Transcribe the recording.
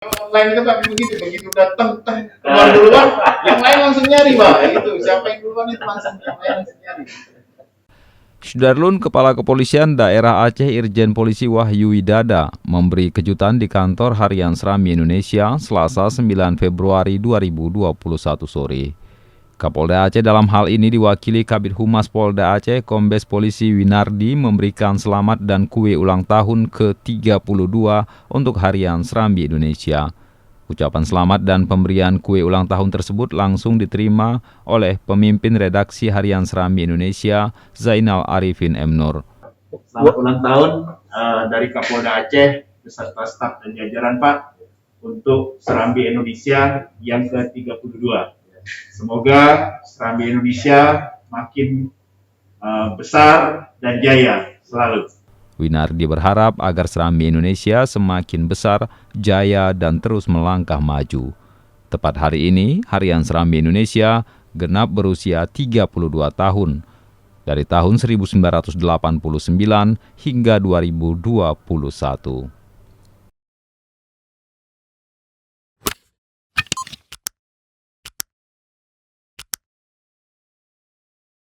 Online itu Pak begitu datang keluar duluan, yang lain langsung nyari Pak, itu siapa yang duluan itu langsung yang lain langsung nyari. Sudarlun, Kepala Kepolisian Daerah Aceh Irjen Polisi Wahyu Widada memberi kejutan di kantor Harian Serambi Indonesia Selasa 9 Februari 2021 sore. Kapolda Aceh dalam hal ini diwakili Kabid Humas Polda Aceh Kombes Polisi Winardi memberikan selamat dan kue ulang tahun ke-32 untuk Harian Serambi Indonesia. Ucapan selamat dan pemberian kue ulang tahun tersebut langsung diterima oleh pemimpin redaksi Harian Serambi Indonesia, Zainal Arifin M. Nur. Selamat ulang tahun dari Kapolda Aceh beserta staf dan jajaran Pak untuk Serambi Indonesia yang ke-32. Semoga Serambi Indonesia makin besar dan jaya selalu. Winardi berharap agar Serambi Indonesia semakin besar, jaya, dan terus melangkah maju. Tepat hari ini, Harian Serambi Indonesia genap berusia 32 tahun, dari tahun 1989 hingga 2021.